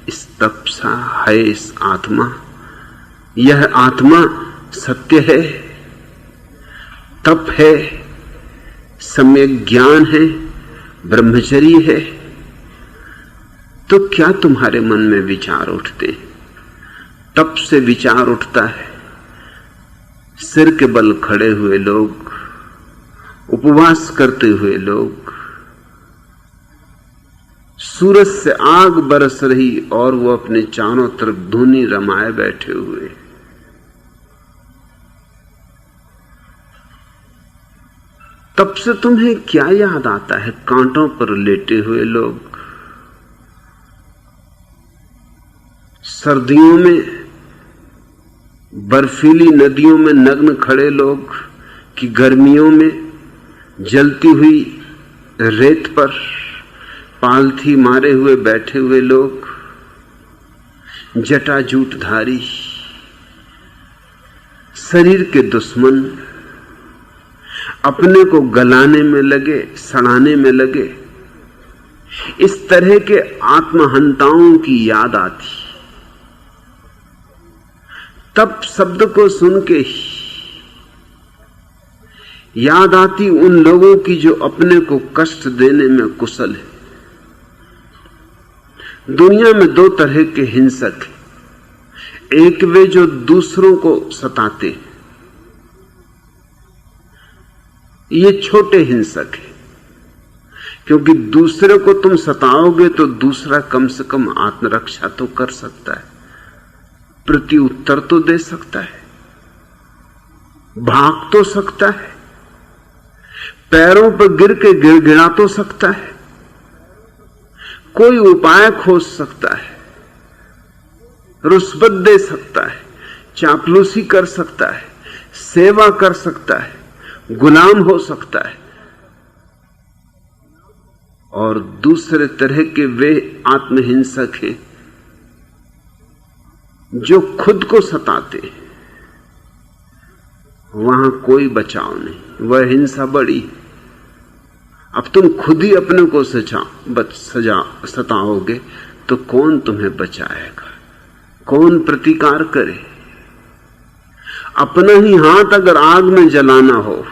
स्तप्सा है इस आत्मा, यह आत्मा सत्य है, तप है, सम्यक ज्ञान है, ब्रह्मचर्य है, तो क्या तुम्हारे मन में विचार उठते हैं? तप से विचार उठता है। सिर के बल खड़े हुए लोग, उपवास करते हुए लोग, सूरज से आग बरस रही और वो अपने चारों तरफ धुनी रमाए बैठे हुए। तब से तुम्हें क्या याद आता है? कांटों पर लेटे हुए लोग, सर्दियों में बर्फीली नदियों में नग्न खड़े लोग, कि गर्मियों में जलती हुई रेत पर पालथी मारे हुए बैठे हुए लोग, जटाजूटधारी, शरीर के दुश्मन, अपने को गलाने में लगे, सड़ाने में लगे, इस तरह के आत्महंताओं की याद आती। तब शब्द को सुन के ही याद आती उन लोगों की जो अपने को कष्ट देने में कुशल है। दुनिया में दो तरह के हिंसक हैं। एक वे जो दूसरों को सताते हैं, ये छोटे हिंसक हैं, क्योंकि दूसरे को तुम सताओगे तो दूसरा कम से कम आत्मरक्षा तो कर सकता है, प्रति उत्तर तो दे सकता है, भाग तो सकता है, पैरों पर गिर के गिड़गिड़ा तो सकता है, कोई उपाय खोज सकता है, रुस्बत दे सकता है, चापलूसी कर सकता है, सेवा कर सकता है, गुलाम हो सकता है। और दूसरे तरह के वे आत्महिंसक हैं जो खुद को सताते हैं। वहां कोई बचाव नहीं, वह हिंसा बड़ी है। अब तुम खुद ही अपने को सताओगे तो कौन तुम्हें बचाएगा, कौन प्रतिकार करे? अपना ही हाथ अगर आग में जलाना हो,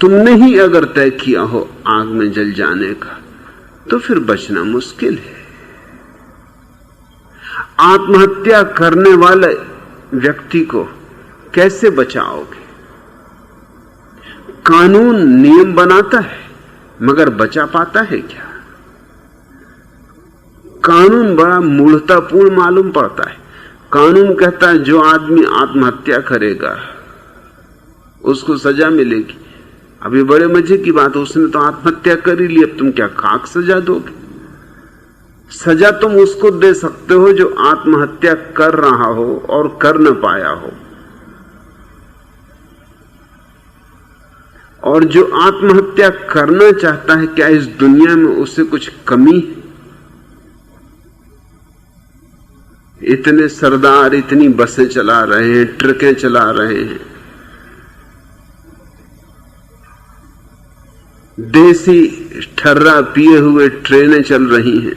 तुमने ही अगर तय किया हो आग में जल जाने का, तो फिर बचना मुश्किल है। आत्महत्या करने वाले व्यक्ति को कैसे बचाओगे? कानून नियम बनाता है, मगर बचा पाता है क्या? कानून बड़ा मूढ़तापूर्ण मालूम पड़ता है। कानून कहता है जो आदमी आत्महत्या करेगा उसको सजा मिलेगी। अभी बड़े मजे की बात, उसने तो आत्महत्या कर ही ली, अब तुम क्या खाक सजा दोगे? सजा तुम उसको दे सकते हो जो आत्महत्या कर रहा हो और कर न पाया हो, और जो आत्महत्या करना चाहता है, क्या इस दुनिया में उससे कुछ कमी है? इतने सरदार इतनी बसें चला रहे हैं, ट्रकें चला रहे हैं, देसी ठर्रा पिए हुए ट्रेनें चल रही हैं,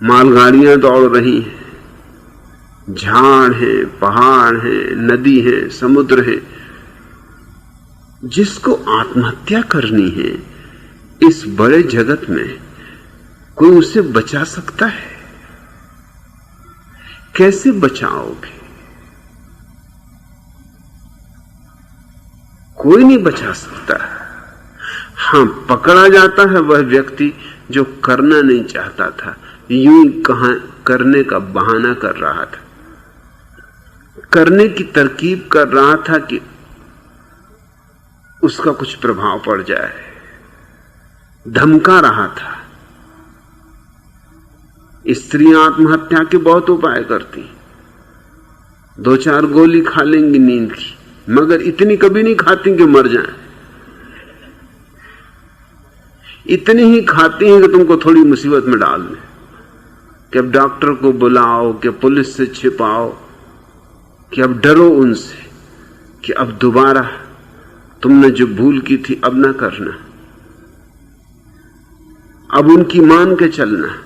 मालगाड़ियां दौड़ रही हैं, झाड़ हैं, पहाड़ हैं, नदी है, समुद्र है। जिसको आत्महत्या करनी है इस बड़े जगत में, कोई उसे बचा सकता है? कैसे बचाओगे? कोई नहीं बचा सकता। हां, पकड़ा जाता है वह व्यक्ति जो करना नहीं चाहता था, यूं कहां करने का बहाना कर रहा था, करने की तरकीब कर रहा था कि उसका कुछ प्रभाव पड़ जाए, धमका रहा था। स्त्रियां आत्महत्या के बहुत उपाय करती, 2-4 गोली खा लेंगी नींद की, मगर इतनी कभी नहीं खाती कि मर जाएं। इतनी ही खाती हैं कि तुमको थोड़ी मुसीबत में डाल दें, कि अब डॉक्टर को बुलाओ, कि पुलिस से छिपाओ, कि अब डरो उनसे, कि अब दोबारा तुमने जो भूल की थी अब ना करना। अब उनकी मान के चलना,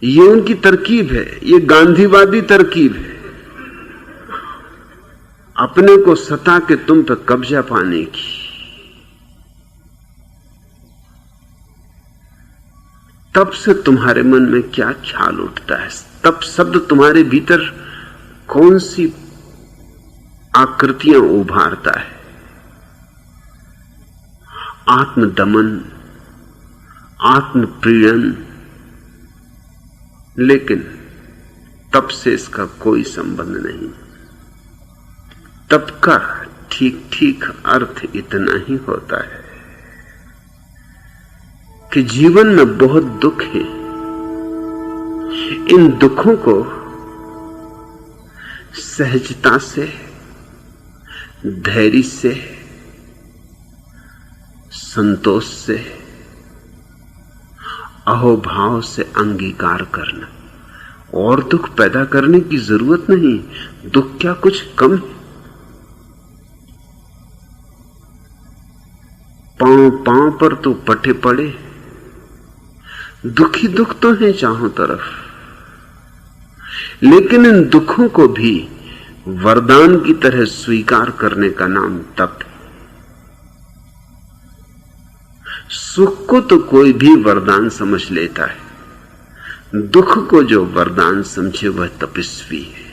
ये उनकी तरकीब है, ये गांधीवादी तरकीब है, अपने को सता के तुम पे कब्जा पाने की। तब से तुम्हारे मन में क्या ख्याल उठता है, तब शब्द तुम्हारे भीतर कौन सी आकृतियां उभारता है? आत्मदमन, आत्मप्रीणन। लेकिन तब से इसका कोई संबंध नहीं। तब का ठीक ठीक अर्थ इतना ही होता है कि जीवन में बहुत दुख है, इन दुखों को सहजता से, धैर्य से, संतोष से, अहोभाव से अंगीकार करना। और दुख पैदा करने की जरूरत नहीं। दुख क्या कुछ कम है? पांव पांव पर तो पटे पड़े, दुखी दुख तो है चारों तरफ, लेकिन इन दुखों को भी वरदान की तरह स्वीकार करने का नाम तप है। सुख को तो कोई भी वरदान समझ लेता है, दुख को जो वरदान समझे वह तपस्वी है।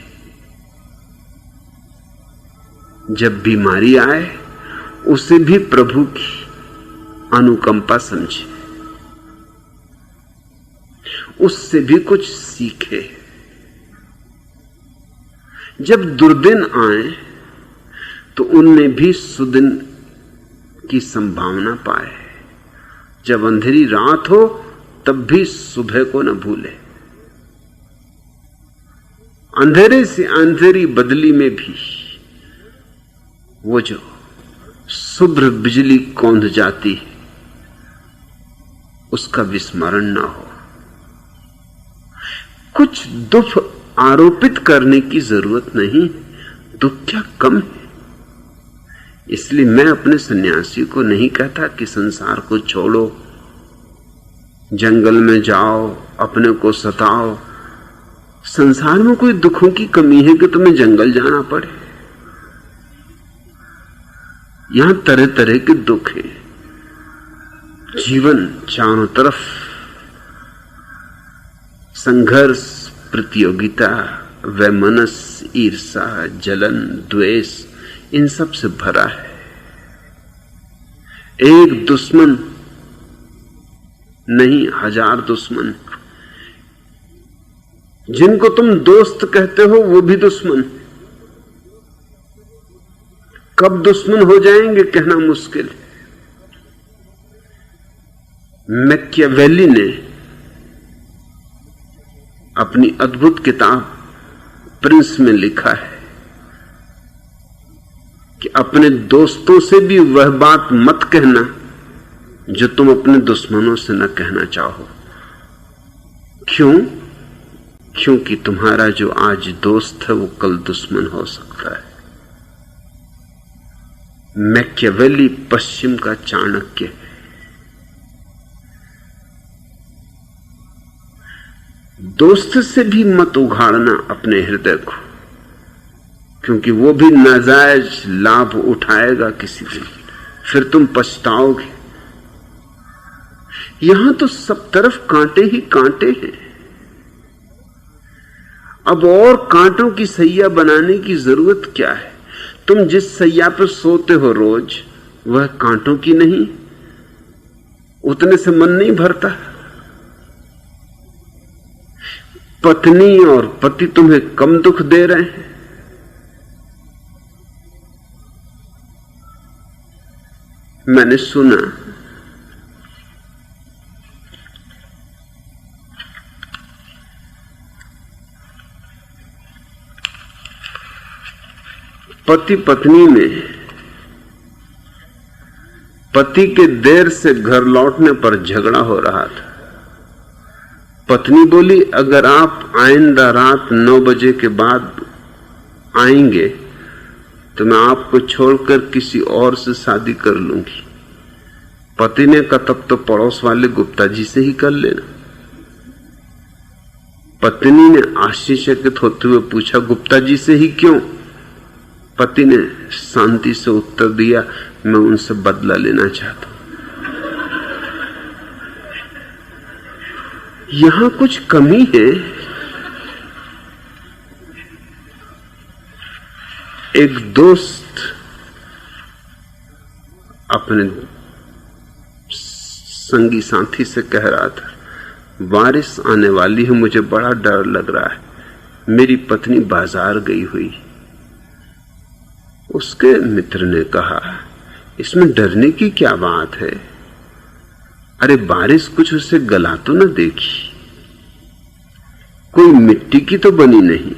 जब बीमारी आए उसे भी प्रभु की अनुकंपा समझे, उससे भी कुछ सीखे। जब दुर्दिन आए तो उनमें भी सुदिन की संभावना पाए। जब अंधेरी रात हो तब भी सुबह को न भूले। अंधेरे से अंधेरी बदली में भी वो जो शुभ्र बिजली कौंध जाती है उसका विस्मरण ना हो। कुछ दुख आरोपित करने की जरूरत नहीं, दुख क्या कम है। इसलिए मैं अपने सन्यासी को नहीं कहता कि संसार को छोड़ो, जंगल में जाओ, अपने को सताओ। संसार में कोई दुखों की कमी है कि तुम्हें जंगल जाना पड़े? यहां तरह तरह के दुख हैं। जीवन चारों तरफ संघर्ष, प्रतियोगिता, वैमनस्य, ईर्षा, जलन, द्वेष, इन सब से भरा है। एक दुश्मन नहीं, हजार दुश्मन। जिनको तुम दोस्त कहते हो वो भी दुश्मन। कब दुश्मन हो जाएंगे कहना मुश्किल है। मैकियावेली ने अपनी अद्भुत किताब प्रिंस में लिखा है कि अपने दोस्तों से भी वह बात मत कहना जो तुम अपने दुश्मनों से न कहना चाहो। क्यों? क्योंकि तुम्हारा जो आज दोस्त है वो कल दुश्मन हो सकता है। मैकियावेली पश्चिम का चाणक्य है। दोस्त से भी मत उघाड़ना अपने हृदय को, क्योंकि वो भी नाजायज लाभ उठाएगा किसी दिन, फिर तुम पछताओगे। यहां तो सब तरफ कांटे ही कांटे हैं। अब और कांटों की सैया बनाने की जरूरत क्या है? तुम जिस सैया पर सोते हो रोज वह कांटों की नहीं, उतने से मन नहीं भरता। पत्नी और पति तुम्हें कम दुख दे रहे हैं, मैंने सुना पति पत्नी में पति के देर से घर लौटने पर झगड़ा हो रहा था। पत्नी बोली, अगर आप आइंदा रात 9 बजे के बाद आएंगे तो मैं आपको छोड़कर किसी और से शादी कर लूंगी। पति ने कहा तब तो पड़ोस वाले गुप्ता जी से ही कर लेना। पत्नी ने आश्चर्यचकित होते हुए पूछा, गुप्ता जी से ही क्यों? पति ने शांति से उत्तर दिया, मैं उनसे बदला लेना चाहता हूं। यहां कुछ कमी है। एक दोस्त अपने संगी साथी से कह रहा था, बारिश आने वाली है, मुझे बड़ा डर लग रहा है, मेरी पत्नी बाजार गई हुई। उसके मित्र ने कहा, इसमें डरने की क्या बात है? अरे बारिश कुछ उसे गला तो न देखी, कोई मिट्टी की तो बनी नहीं।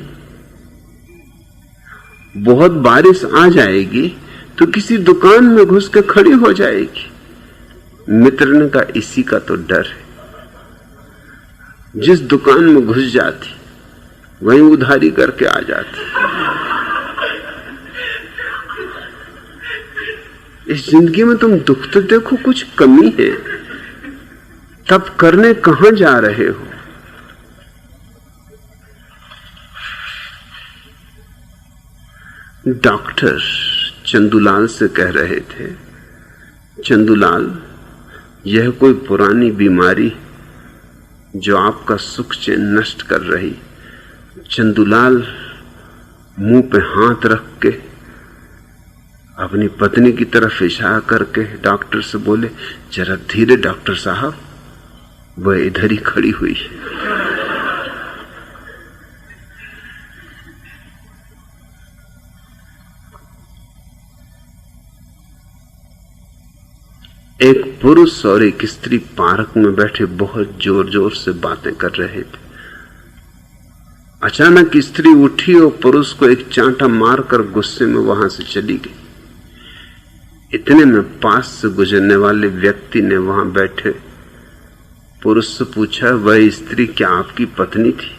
बहुत बारिश आ जाएगी तो किसी दुकान में घुस के खड़ी हो जाएगी। मित्र ने कहा, इसी का तो डर है। जिस दुकान में घुस जाती वहीं उधारी करके आ जाती। इस जिंदगी में तुम दुख तो देखो, कुछ कमी है, तब करने कहां जा रहे हो? डॉक्टर चंदूलाल से कह रहे थे, चंदूलाल, यह कोई पुरानी बीमारी जो आपका सुख चैन नष्ट कर रही। चंदूलाल मुंह पे हाथ रख के अपनी पत्नी की तरफ इशारा करके डॉक्टर से बोले, जरा धीरे डॉक्टर साहब, वह इधर ही खड़ी हुई है। एक पुरुष और एक स्त्री पार्क में बैठे बहुत जोर जोर से बातें कर रहे थे। अचानक स्त्री उठी और पुरुष को एक चांटा मारकर गुस्से में वहां से चली गई। इतने में पास से गुजरने वाले व्यक्ति ने वहां बैठे पुरुष से पूछा, वह स्त्री क्या आपकी पत्नी थी?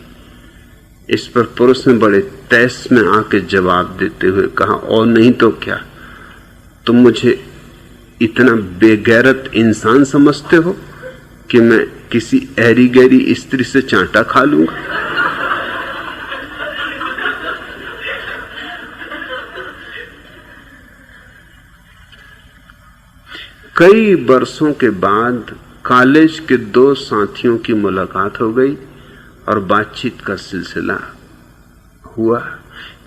इस पर पुरुष ने बड़े तैस में आके जवाब देते हुए कहा, और नहीं तो क्या, तुम मुझे इतना बेगैरत इंसान समझते हो कि मैं किसी ऐरी गैरी स्त्री से चांटा खा लूंगा? कई वर्षों के बाद कॉलेज के दो साथियों की मुलाकात हो गई और बातचीत का सिलसिला हुआ।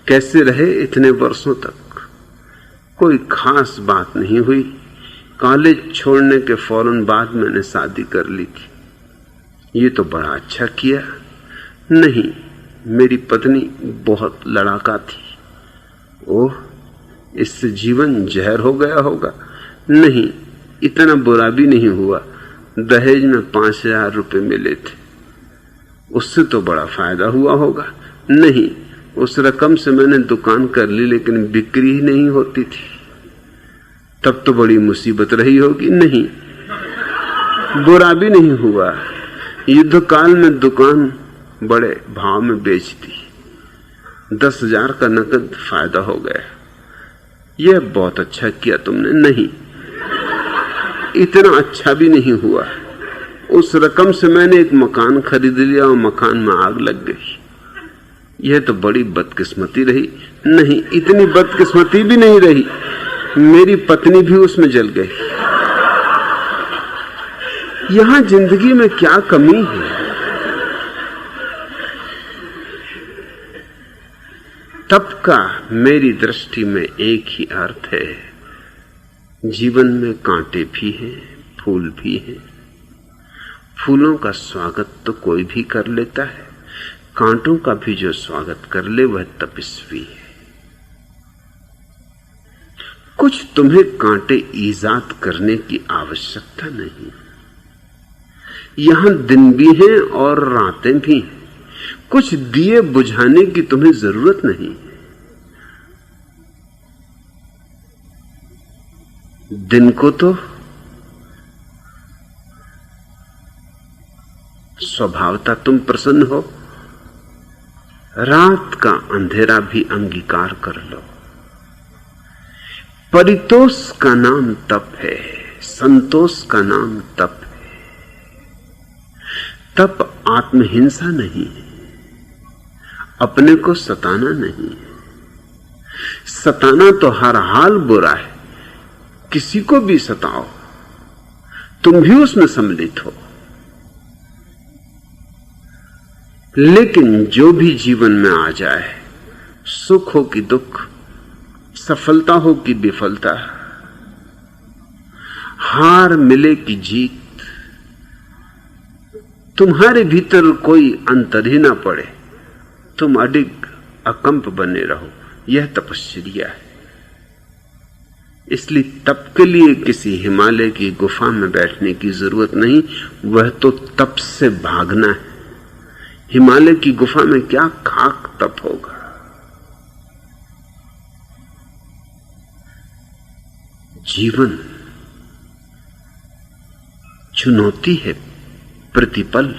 कैसे रहे इतने वर्षों तक? कोई खास बात नहीं हुई। कॉलेज छोड़ने के फौरन बाद मैंने शादी कर ली थी। ये तो बड़ा अच्छा किया। नहीं, मेरी पत्नी बहुत लड़ाका थी। ओह, इससे जीवन जहर हो गया होगा। नहीं, इतना बुरा भी नहीं हुआ। दहेज में 5,000 रुपए मिले थे, उससे तो बड़ा फायदा हुआ होगा। नहीं, उस रकम से मैंने दुकान कर ली, लेकिन बिक्री ही नहीं होती थी, तब तो बड़ी मुसीबत रही होगी। नहीं, बुरा भी नहीं हुआ। युद्ध काल में दुकान बड़े भाव में बेच दी, 10,000 का नकद फायदा हो गया। यह बहुत अच्छा किया तुमने। नहीं, इतना अच्छा भी नहीं हुआ। उस रकम से मैंने एक मकान खरीद लिया और मकान में आग लग गई। यह तो बड़ी बदकिस्मती रही। नहीं, इतनी बदकिस्मती भी नहीं रही, मेरी पत्नी भी उसमें जल गई। यहां जिंदगी में क्या कमी है? तब का मेरी दृष्टि में एक ही अर्थ है, जीवन में कांटे भी हैं, फूल भी हैं। फूलों का स्वागत तो कोई भी कर लेता है, कांटों का भी जो स्वागत कर ले वह तपस्वी है। कुछ तुम्हें कांटे ईजाद करने की आवश्यकता नहीं। यहां दिन भी हैं और रातें भी हैं। कुछ दिए बुझाने की तुम्हें जरूरत नहीं। दिन को तो स्वभावतः तुम प्रसन्न हो, रात का अंधेरा भी अंगीकार कर लो। परितोष का नाम तप है, संतोष का नाम तप है। तप आत्महिंसा नहीं है, अपने को सताना नहीं है। सताना तो हर हाल बुरा है, किसी को भी सताओ, तुम भी उसमें सम्मिलित हो। लेकिन जो भी जीवन में आ जाए, सुख हो कि दुख, सफलता हो कि विफलता, हार मिले कि जीत, तुम्हारे भीतर कोई अंतर ही ना पड़े, तुम अडिग अकंप बने रहो, यह तपस्या है। इसलिए तप के लिए किसी हिमालय की गुफा में बैठने की जरूरत नहीं, वह तो तप से भागना है। हिमालय की गुफा में क्या खाक तप होगा। जीवन चुनौती है प्रतिपल,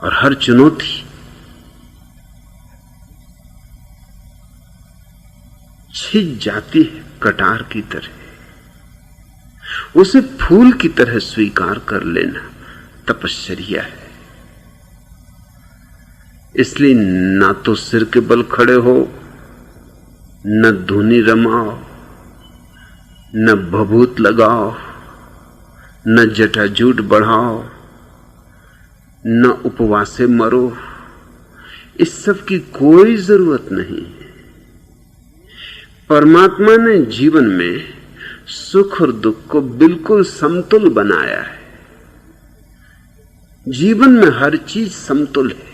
और हर चुनौती छिज जाती है कटार की तरह। उसे फूल की तरह स्वीकार कर लेना तपस्या है। इसलिए ना तो सिर के बल खड़े हो, न धुनी रमाओ, न भभूत लगाओ, न जटाजूट बढ़ाओ, न उपवासे मरो। इस सब की कोई जरूरत नहीं। परमात्मा ने जीवन में सुख और दुख को बिल्कुल समतुल बनाया है। जीवन में हर चीज समतुल है,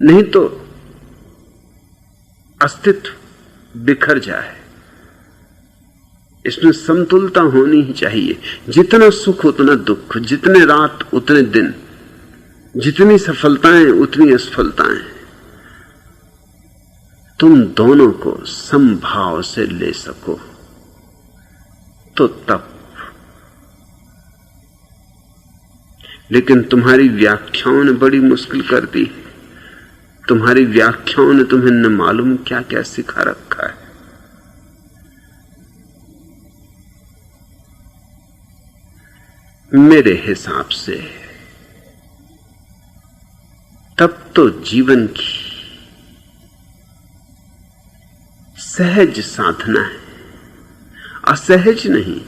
नहीं तो अस्तित्व बिखर जाए। इसमें समतुलता होनी ही चाहिए। जितना सुख उतना दुख, जितने रात उतने दिन, जितनी सफलताएं उतनी असफलताएं, तुम दोनों को समभाव से ले सको तो तप। लेकिन तुम्हारी व्याख्याओं ने बड़ी मुश्किल कर दी। तुम्हारी व्याख्याओं ने तुम्हें न मालूम क्या क्या सिखा रखा है। मेरे हिसाब से तप तो जीवन की सहज साधना है, असहज नहीं।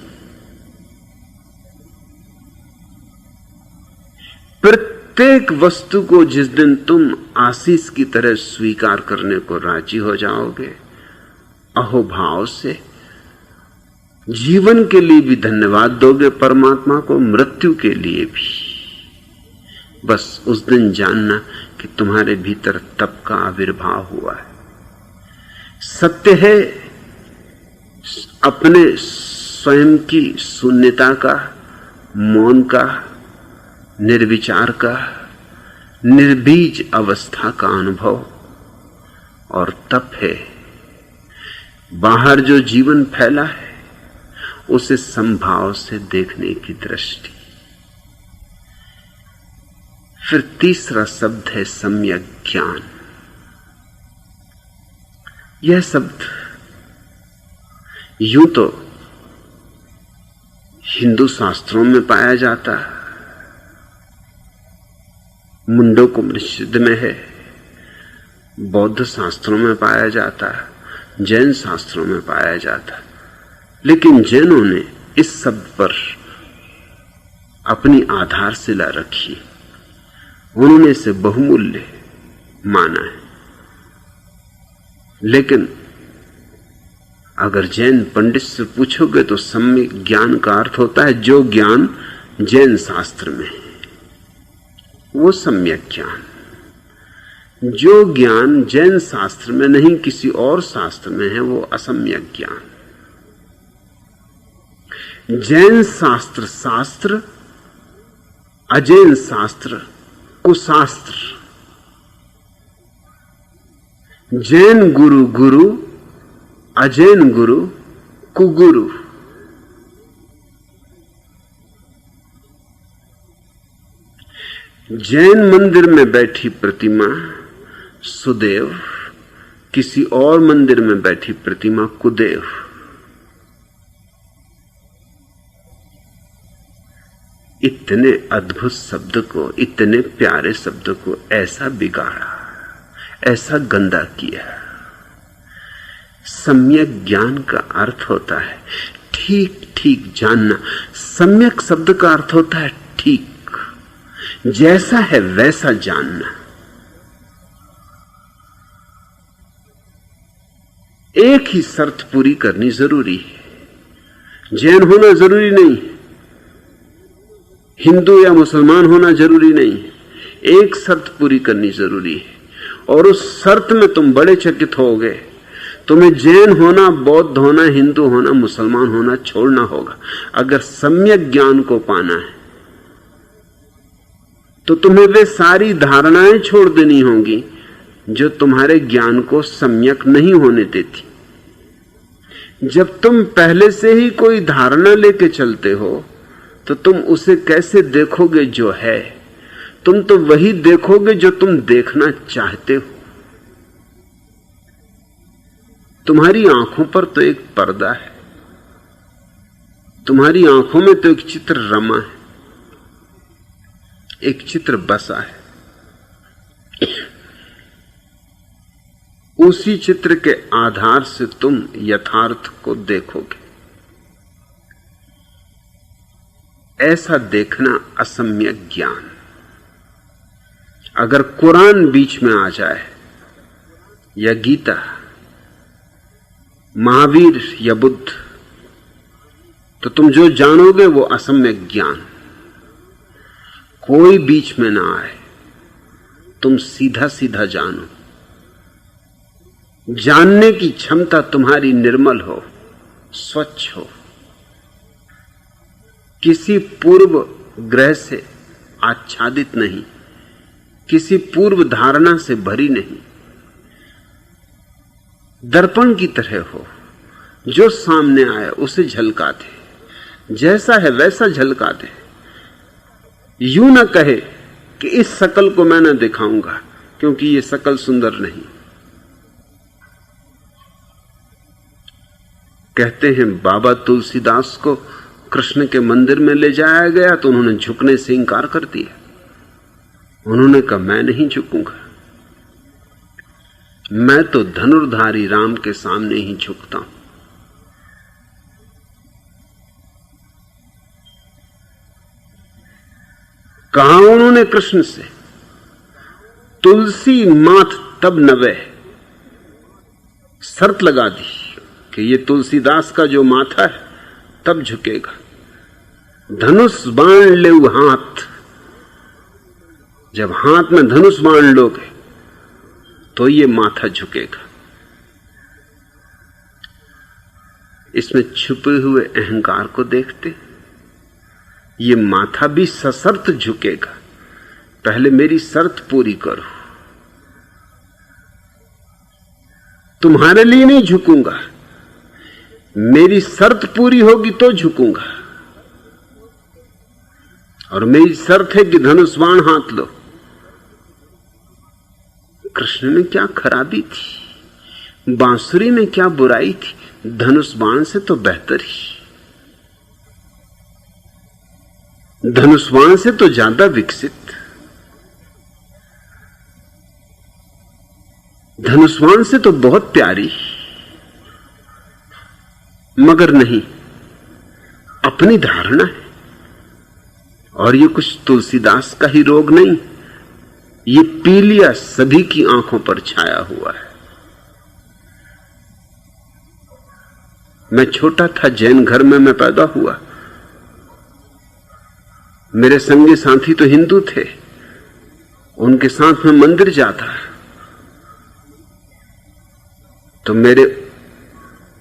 प्रत्येक वस्तु को जिस दिन तुम आशीष की तरह स्वीकार करने को राजी हो जाओगे, अहोभाव से जीवन के लिए भी धन्यवाद दोगे परमात्मा को, मृत्यु के लिए भी, बस उस दिन जानना कि तुम्हारे भीतर तप का आविर्भाव हुआ है। सत्य है अपने स्वयं की शून्यता का, मौन का, निर्विचार का, निर्बीज अवस्था का अनुभव, और तप है बाहर जो जीवन फैला है उसे संभाव से देखने की दृष्टि। फिर तीसरा शब्द है सम्यक ज्ञान। यह शब्द यूं तो हिंदू शास्त्रों में पाया जाता है, मुंडकोपनिषद में है, बौद्ध शास्त्रों में पाया जाता है, जैन शास्त्रों में पाया जाता है। लेकिन जैनों ने इस शब्द पर अपनी आधारशिला रखी, उन्होंने इसे बहुमूल्य माना है। लेकिन अगर जैन पंडित से पूछोगे तो सम्यक ज्ञान का अर्थ होता है जो ज्ञान जैन शास्त्र में है, वो सम्यक ज्ञान। जो ज्ञान जैन शास्त्र में नहीं किसी और शास्त्र में है, वो असम्यक ज्ञान। जैन शास्त्र शास्त्र, अजैन शास्त्र कुशास्त्र। जैन गुरु गुरु, अजैन गुरु कुगुरु। जैन मंदिर में बैठी प्रतिमा सुदेव, किसी और मंदिर में बैठी प्रतिमा कुदेव। इतने अद्भुत शब्द को, इतने प्यारे शब्द को ऐसा बिगाड़ा, ऐसा गंदा किया। सम्यक ज्ञान का अर्थ होता है ठीक ठीक जानना। सम्यक शब्द का अर्थ होता है ठीक, जैसा है वैसा जानना। एक ही शर्त पूरी करनी जरूरी है। जैन होना जरूरी नहीं, हिंदू या मुसलमान होना जरूरी नहीं, एक शर्त पूरी करनी जरूरी है। और उस शर्त में तुम बड़े चकित होगे। तुम्हें जैन होना, बौद्ध होना, हिंदू होना, मुसलमान होना छोड़ना होगा। अगर सम्यक ज्ञान को पाना है तो तुम्हें वे सारी धारणाएं छोड़ देनी होंगी जो तुम्हारे ज्ञान को सम्यक नहीं होने देती। जब तुम पहले से ही कोई धारणा लेके चलते हो तो तुम उसे कैसे देखोगे जो है? तुम तो वही देखोगे जो तुम देखना चाहते हो। तुम्हारी आंखों पर तो एक पर्दा है, तुम्हारी आंखों में तो एक चित्र रमा है, एक चित्र बसा है। उसी चित्र के आधार से तुम यथार्थ को देखोगे। ऐसा देखना असम्यक ज्ञान। अगर कुरान बीच में आ जाए या गीता, महावीर या बुद्ध, तो तुम जो जानोगे वो असम्यक ज्ञान। कोई बीच में ना आए, तुम सीधा सीधा जानो। जानने की क्षमता तुम्हारी निर्मल हो, स्वच्छ हो, किसी पूर्व ग्रह से आच्छादित नहीं, किसी पूर्व धारणा से भरी नहीं, दर्पण की तरह हो। जो सामने आए उसे झलका दे, जैसा है वैसा झलका दे। यूं ना कहे कि इस शकल को मैं न दिखाऊंगा क्योंकि ये शकल सुंदर नहीं। कहते हैं बाबा तुलसीदास को कृष्ण के मंदिर में ले जाया गया तो उन्होंने झुकने से इंकार कर दिया। उन्होंने कहा मैं नहीं झुकूंगा, मैं तो धनुर्धारी राम के सामने ही झुकता हूं। कहा उन्होंने कृष्ण से, तुलसी माथ तब नवे, शर्त लगा दी कि ये तुलसीदास का जो माथा है तब झुकेगा। धनुष बाण ले हाथ, जब हाथ में धनुष बाण लोगे तो ये माथा झुकेगा। इसमें छुपे हुए अहंकार को देखते, ये माथा भी सशर्त झुकेगा। पहले मेरी शर्त पूरी करो। तुम्हारे लिए नहीं झुकूंगा, मेरी शर्त पूरी होगी तो झुकूंगा। और मेरी शर्त है कि धनुष बाण हाथ लो। कृष्ण में क्या खराबी थी, बांसुरी में क्या बुराई थी? धनुष बाण से तो बेहतर ही, धनुष बाण से तो ज्यादा विकसित। धनुष बाण से तो बहुत प्यारी। मगर नहीं, अपनी धारणा है। और ये कुछ तुलसीदास का ही रोग नहीं, ये पीलिया सभी की आंखों पर छाया हुआ है। मैं छोटा था, जैन घर में मैं पैदा हुआ। मेरे संगी साथी तो हिंदू थे, उनके साथ में मंदिर जाता तो मेरे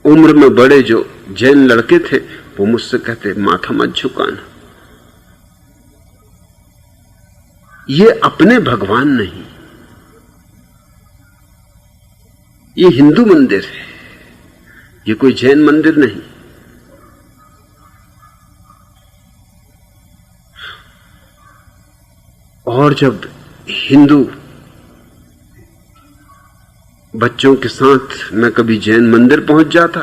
उम्र में बड़े जो जैन लड़के थे वो मुझसे कहते माथा मत झुकाना। ये अपने भगवान नहीं, ये हिंदू मंदिर है, ये कोई जैन मंदिर नहीं। और जब हिंदू बच्चों के साथ मैं कभी जैन मंदिर पहुंच जाता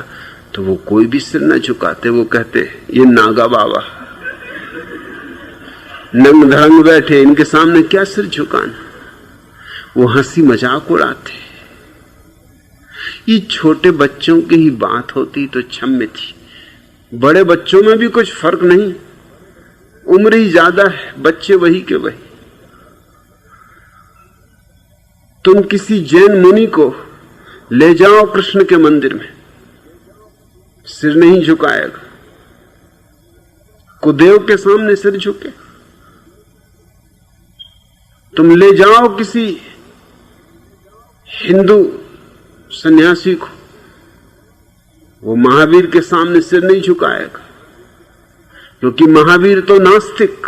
तो वो कोई भी सिर न झुकाते, वो कहते ये नागा बाबा। नंग धड़ंग बैठे, इनके सामने क्या सिर झुकाना। वो हंसी मजाक उड़ाते। ये छोटे बच्चों की ही बात होती तो क्षम्य थी, बड़े बच्चों में भी कुछ फर्क नहीं, उम्र ही ज्यादा है, बच्चे वही के वही। तुम किसी जैन मुनि को ले जाओ कृष्ण के मंदिर में, सिर नहीं झुकाएगा। कुदेव के सामने सिर झुके। तुम ले जाओ किसी हिंदू सन्यासी को, वो महावीर के सामने सिर नहीं झुकाएगा, क्योंकि महावीर तो नास्तिक।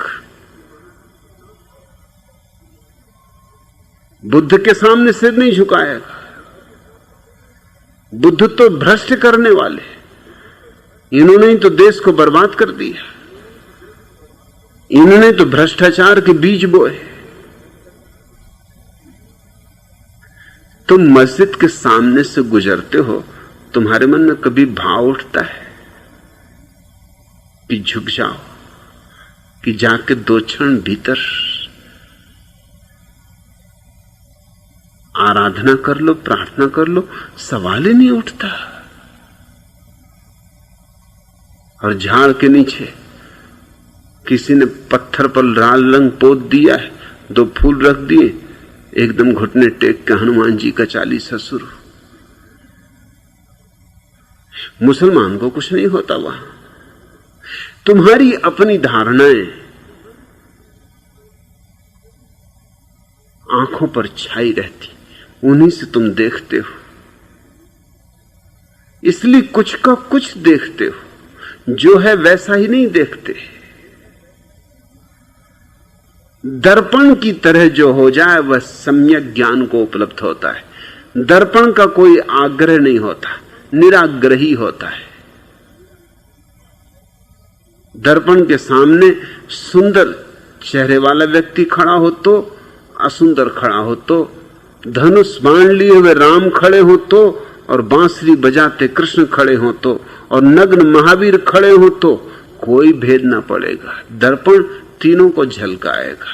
बुद्ध के सामने सिर नहीं झुकाएगा, बुद्ध तो भ्रष्ट करने वाले, इन्होंने ही तो देश को बर्बाद कर दिया, इन्होंने तो भ्रष्टाचार के बीज बोए। तुम मस्जिद के सामने से गुजरते हो, तुम्हारे मन में कभी भाव उठता है कि झुक जाओ, कि जाके 2 क्षण भीतर आराधना कर लो, प्रार्थना कर लो? सवाल ही नहीं उठता। और झाड़ के नीचे किसी ने पत्थर पर लाल रंग पोत दिया है, 2 फूल रख दिए, एकदम घुटने टेक के हनुमान जी का चालीसा शुरू। मुसलमान को कुछ नहीं होता वहां। तुम्हारी अपनी धारणाएं आंखों पर छाई रहती, उन्हीं से तुम देखते हो, इसलिए कुछ का कुछ देखते हो, जो है वैसा ही नहीं देखते। दर्पण की तरह जो हो जाए वह सम्यक ज्ञान को उपलब्ध होता है। दर्पण का कोई आग्रह नहीं होता, निराग्रही होता है। दर्पण के सामने सुंदर चेहरे वाला व्यक्ति खड़ा हो तो, असुंदर खड़ा हो तो, धनुष बाण लिए हुए राम खड़े हो तो, और बांसुरी बजाते कृष्ण खड़े हो तो, और नग्न महावीर खड़े हो तो, कोई भेद ना पड़ेगा। दर्पण तीनों को झलकाएगा,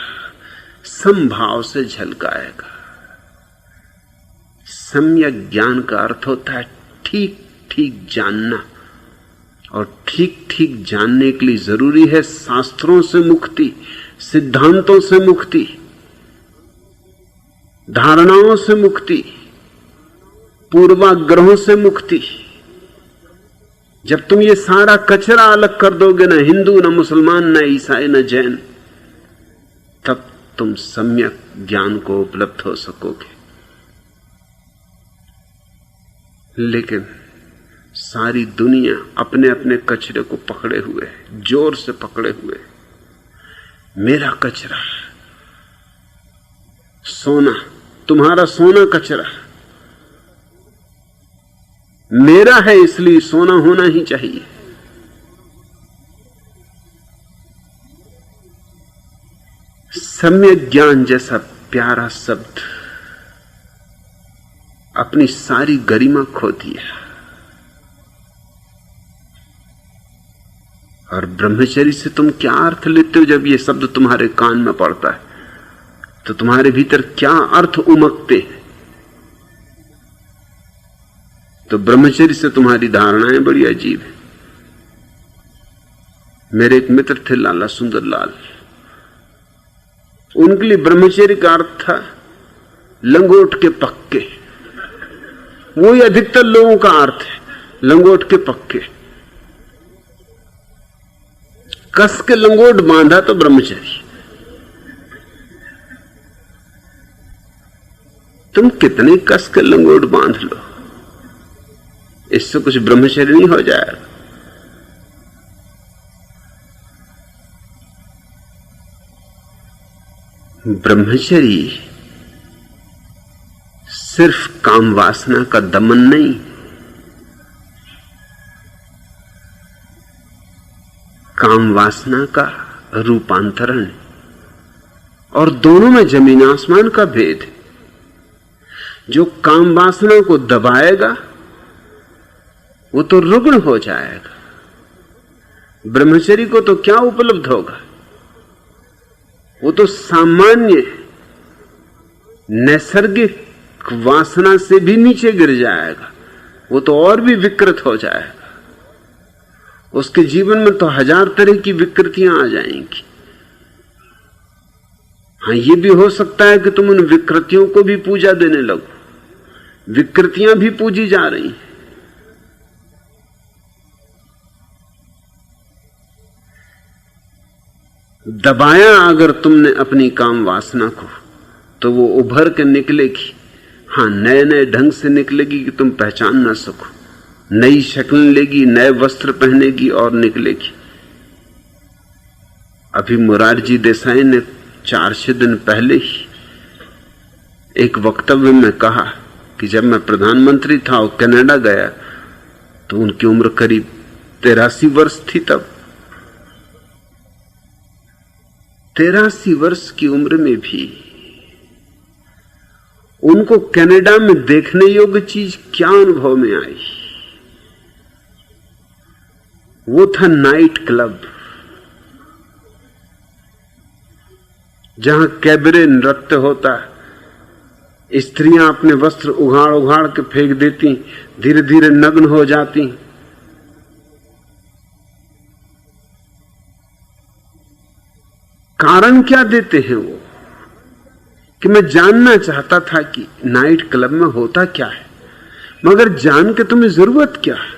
समभाव से झलकाएगा। सम्यक ज्ञान का अर्थ होता है ठीक ठीक जानना, और ठीक ठीक जानने के लिए जरूरी है शास्त्रों से मुक्ति, सिद्धांतों से मुक्ति, धारणाओं से मुक्ति, पूर्वाग्रहों से मुक्ति। जब तुम ये सारा कचरा अलग कर दोगे, ना हिंदू, ना मुसलमान, ना ईसाई, ना जैन, तब तुम सम्यक ज्ञान को उपलब्ध हो सकोगे। लेकिन सारी दुनिया अपने अपने कचरे को पकड़े हुए है, जोर से पकड़े हुए। मेरा कचरा, सोना, तुम्हारा सोना कचरा, मेरा है इसलिए सोना होना ही चाहिए। सम्यक ज्ञान जैसा प्यारा शब्द अपनी सारी गरिमा खो दिया। और ब्रह्मचर्य से तुम क्या अर्थ लेते हो? जब ये शब्द तुम्हारे कान में पड़ता है तो तुम्हारे भीतर क्या अर्थ उमकते हैं? तो ब्रह्मचर्य से तुम्हारी धारणाएं बड़ी अजीब है। मेरे एक मित्र थे लाला सुंदर लाल, उनके लिए ब्रह्मचर्य का अर्थ था लंगोट के पक्के। वही अधिकतर लोगों का अर्थ है, लंगोट के पक्के। कस के लंगोट बांधा तो ब्रह्मचर्य। तुम कितने कस के लंगोट बांध लो, इससे कुछ ब्रह्मचर्य नहीं हो जाएगा। ब्रह्मचर्य सिर्फ काम वासना का दमन नहीं, काम वासना का रूपांतरण, और दोनों में जमीन आसमान का भेद है। जो काम वासना को दबाएगा वो तो रुग्ण हो जाएगा। ब्रह्मचर्य को तो क्या उपलब्ध होगा? वो तो सामान्य नैसर्गिक वासना से भी नीचे गिर जाएगा, वो तो और भी विकृत हो जाएगा। उसके जीवन में तो 1000 तरह की विकृतियां आ जाएंगी। हाँ, ये भी हो सकता है कि तुम उन विकृतियों को भी पूजा देने लगो। विकृतियां भी पूजी जा रही हैं। दबाया अगर तुमने अपनी काम वासना को, तो वो उभर के निकलेगी। हाँ, नए नए ढंग से निकलेगी कि तुम पहचान ना सको, नई शक्ल लेगी, नए वस्त्र पहनेगी और निकलेगी। अभी मुरारजी देसाई ने 4-6 दिन पहले ही एक वक्तव्य में कहा कि जब मैं प्रधानमंत्री था और कनाडा गया तो उनकी उम्र करीब 83 वर्ष थी। तब 83 वर्ष की उम्र में भी उनको कनाडा में देखने योग्य चीज क्या अनुभव में आई? वो था नाइट क्लब, जहां कैबरे नृत्य होता, स्त्रियां अपने वस्त्र उघाड़ उघाड़ के फेंक देती, धीरे धीरे नग्न हो जाती। कारण क्या देते हैं वो? कि मैं जानना चाहता था कि नाइट क्लब में होता क्या है, मगर जान के तुम्हें जरूरत क्या है?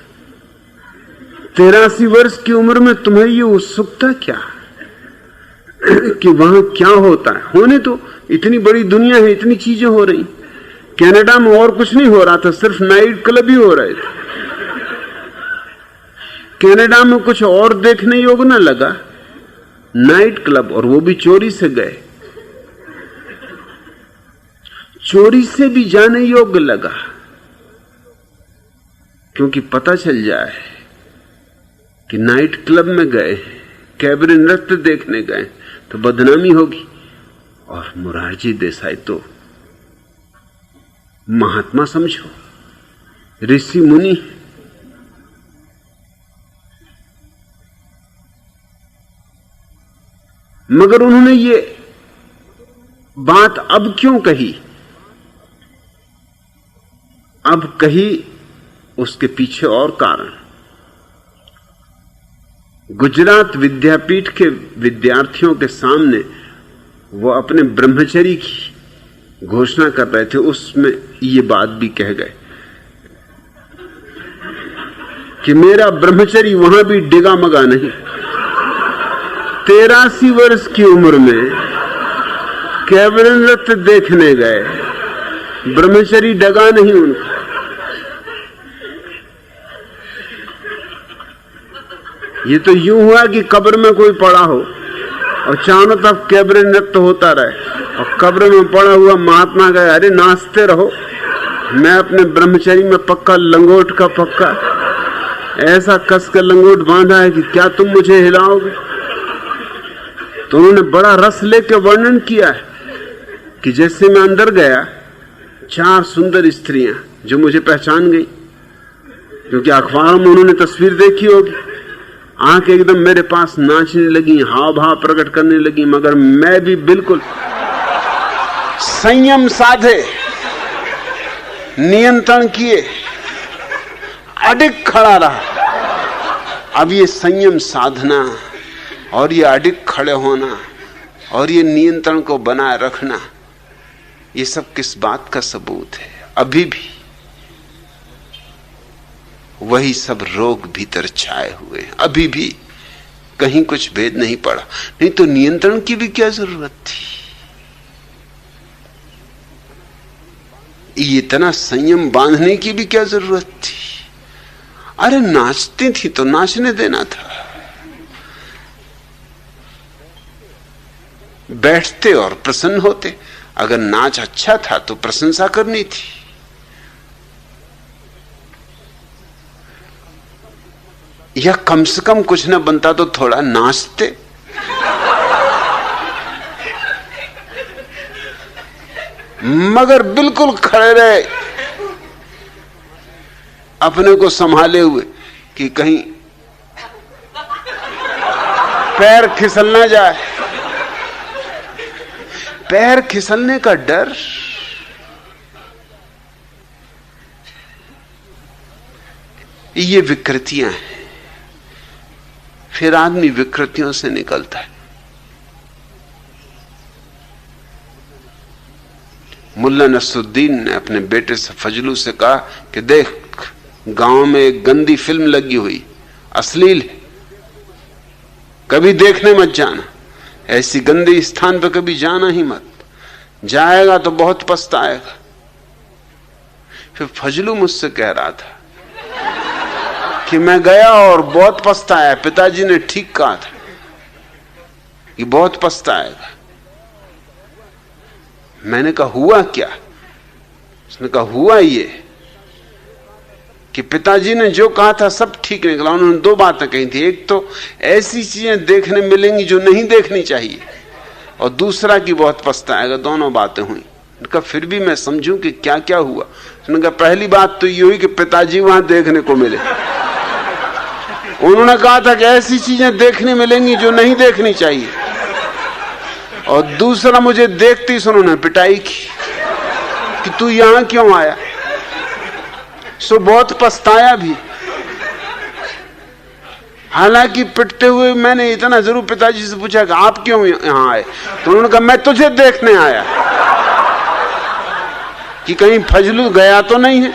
83 वर्ष की उम्र में तुम्हें ये उत्सुकता क्या कि वहां क्या होता है? होने तो इतनी बड़ी दुनिया है, इतनी चीजें हो रही। कनाडा में और कुछ नहीं हो रहा था, सिर्फ नाइट क्लब ही हो रहे थे। कनाडा में कुछ और देखने योग्य न लगा, नाइट क्लब, और वो भी चोरी से गए। चोरी से भी जाने योग्य लगा, क्योंकि पता चल जाए कि नाइट क्लब में गए, कैबरे नृत्य देखने गए तो बदनामी होगी। और मुरारजी देसाई तो महात्मा समझो, ऋषि मुनि, मगर उन्होंने ये बात अब क्यों कही? अब कही उसके पीछे और कारण। गुजरात विद्यापीठ के विद्यार्थियों के सामने वो अपने ब्रह्मचर्य की घोषणा कर रहे थे, उसमें ये बात भी कह गए कि मेरा ब्रह्मचर्य वहां भी डिगा मगा नहीं। 83 वर्ष की उम्र में कैबरे नृत्य देखने गए, ब्रह्मचर्य डगा नहीं उनका। ये तो यूं हुआ कि कब्र में कोई पड़ा हो और चारों तरफ कैबरे नृत्य होता रहे, और कब्र में पड़ा हुआ महात्मा गए, अरे नाचते रहो, मैं अपने ब्रह्मचर्य में पक्का लंगोट का पक्का ऐसा कस के लंगोट बांधा है कि क्या तुम मुझे हिलाओगे? तो उन्होंने बड़ा रस लेके वर्णन किया है कि जैसे मैं अंदर गया, 4 सुंदर स्त्रियां जो मुझे पहचान गई, क्योंकि अखबारों में उन्होंने तस्वीर देखी होगी, आंख एकदम मेरे पास नाचने लगी, हाव भाव प्रकट करने लगी, मगर मैं भी बिल्कुल संयम साधे, नियंत्रण किए, अडिग खड़ा रहा। अब ये संयम साधना और ये अडिग खड़े होना और ये नियंत्रण को बनाए रखना, ये सब किस बात का सबूत है? अभी भी वही सब रोग भीतर छाए हुए हैं, अभी भी कहीं कुछ भेद नहीं पड़ा। नहीं तो नियंत्रण की भी क्या जरूरत थी? इतना संयम बांधने की भी क्या जरूरत थी? अरे नाचती थी तो नाचने देना था, बैठते और प्रसन्न होते। अगर नाच अच्छा था तो प्रशंसा करनी थी। या कम से कम कुछ ना बनता तो थोड़ा नाचते। मगर बिल्कुल खड़े रहे, अपने को संभाले हुए कि कहीं पैर फिसल ना जाए, पैर फिसलने का डर, ये विकृतियां हैं। फिर आदमी विकृतियों से निकलता है। मुल्ला नसरुद्दीन ने अपने बेटे से फजलू से कहा कि देख, गांव में एक गंदी फिल्म लगी हुई, अश्लील है, कभी देखने मत जाना, ऐसी गंदी स्थान पर कभी जाना ही मत, जाएगा तो बहुत पछताएगा। फिर फजलू मुझसे कह रहा था कि मैं गया और बहुत पछताया, पिताजी ने ठीक कहा था कि बहुत पछताएगा। मैंने कहा हुआ क्या? उसने कहा हुआ ये कि पिताजी ने जो कहा था सब ठीक निकला। उन्होंने दो बातें कही थी, एक तो ऐसी चीजें देखने मिलेंगी जो नहीं देखनी चाहिए, और दूसरा कि बहुत पछताएगा। दोनों बातें हुई। उनका फिर भी मैं समझूं कि क्या क्या हुआ। उसने कहा पहली बात तो ये हुई कि पिताजी वहां देखने को मिले। उन्होंने कहा था कि ऐसी चीजें देखने मिलेंगी जो नहीं देखनी चाहिए, और दूसरा मुझे देखते ही उन्होंने पिटाई की कि तू यहां क्यों आया। सो बहुत पछताया भी। हालांकि पिटते हुए मैंने इतना जरूर पिताजी से पूछा कि आप क्यों यहां आए, तो उन्होंने कहा मैं तुझे देखने आया कि कहीं फजलू गया तो नहीं है।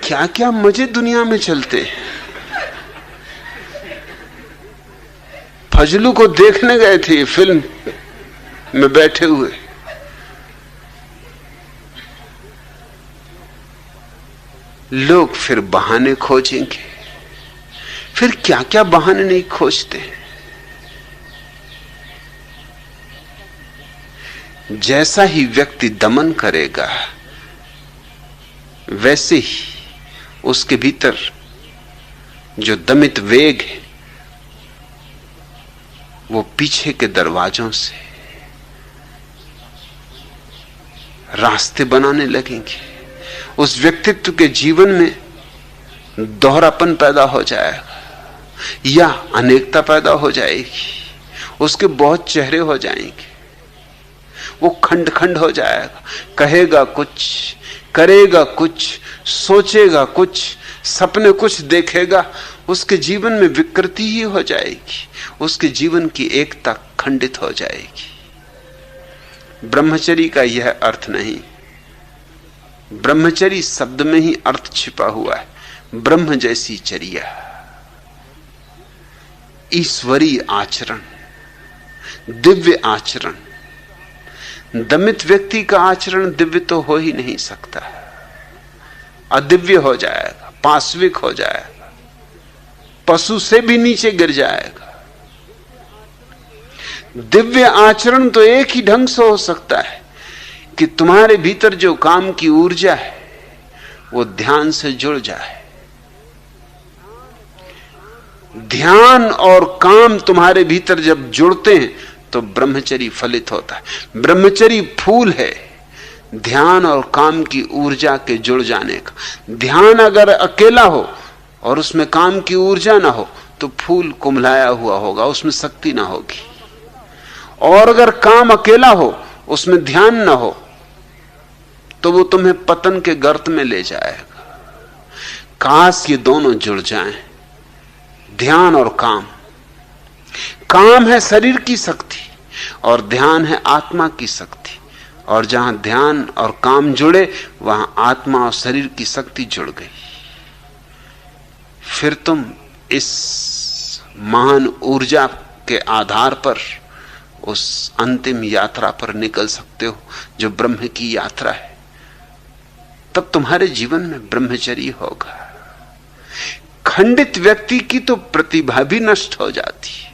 क्या क्या मजे दुनिया में चलते हैं। फजलू को देखने गए थे फिल्म में बैठे हुए। लोग फिर बहाने खोजेंगे, फिर क्या क्या बहाने नहीं खोजते। जैसा ही व्यक्ति दमन करेगा वैसे ही उसके भीतर जो दमित वेग है वो पीछे के दरवाजों से रास्ते बनाने लगेंगे। उस व्यक्तित्व के जीवन में दोहरापन पैदा हो जाएगा या अनेकता पैदा हो जाएगी। उसके बहुत चेहरे हो जाएंगे। वो खंड खंड हो जाएगा। कहेगा कुछ, करेगा कुछ, सोचेगा कुछ, सपने कुछ देखेगा। उसके जीवन में विकृति ही हो जाएगी। उसके जीवन की एकता खंडित हो जाएगी। ब्रह्मचर्य का यह अर्थ नहीं। ब्रह्मचर्य शब्द में ही अर्थ छिपा हुआ है। ब्रह्म जैसी चर्या, ईश्वरीय आचरण, दिव्य आचरण। दमित व्यक्ति का आचरण दिव्य तो हो ही नहीं सकता, अदिव्य हो जाएगा, पाश्विक हो जाएगा, पशु से भी नीचे गिर जाएगा। दिव्य आचरण तो एक ही ढंग से हो सकता है कि तुम्हारे भीतर जो काम की ऊर्जा है वो ध्यान से जुड़ जाए। ध्यान और काम तुम्हारे भीतर जब जुड़ते हैं तो ब्रह्मचर्य फलित होता है। ब्रह्मचर्य फूल है ध्यान और काम की ऊर्जा के जुड़ जाने का। ध्यान अगर अकेला हो और उसमें काम की ऊर्जा ना हो तो फूल कुम्हलाया हुआ होगा, उसमें शक्ति ना होगी। और अगर काम अकेला हो उसमें ध्यान ना हो तो वो तुम्हें पतन के गर्त में ले जाएगा। काश ये दोनों जुड़ जाएं, ध्यान और काम। काम है शरीर की शक्ति और ध्यान है आत्मा की शक्ति। और जहां ध्यान और काम जुड़े वहां आत्मा और शरीर की शक्ति जुड़ गई। फिर तुम इस महान ऊर्जा के आधार पर उस अंतिम यात्रा पर निकल सकते हो जो ब्रह्म की यात्रा है। तब तुम्हारे जीवन में ब्रह्मचर्य होगा। खंडित व्यक्ति की तो प्रतिभा भी नष्ट हो जाती है।